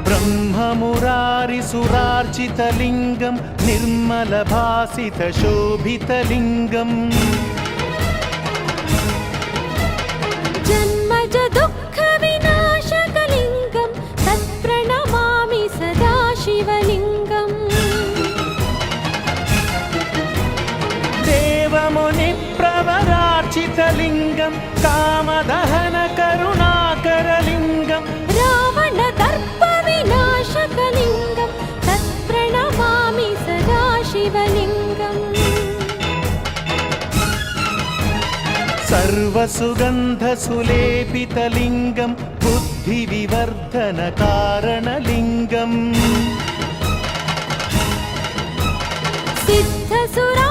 ब्रह्ममुरारिसुरार्चितलिङ्गं निर्मलभासितशोभितलिङ्गम् जन्मज दुःखविनाशकलिङ्गं तत्प्रणमामि सदा शिवलिङ्गम् देवमुनिप्रवरार्चितलिङ्गं कामदहनकरुणाकरलिङ्गं रावणदर्पविनाशकलिङ्गं तत्प्रणमामि सदा शिवलिङ्गम् सर्वसुगन्धसुलेपितलिङ्गं बुद्धिविवर्धनकारणलिङ्गम् सिद्धसुरा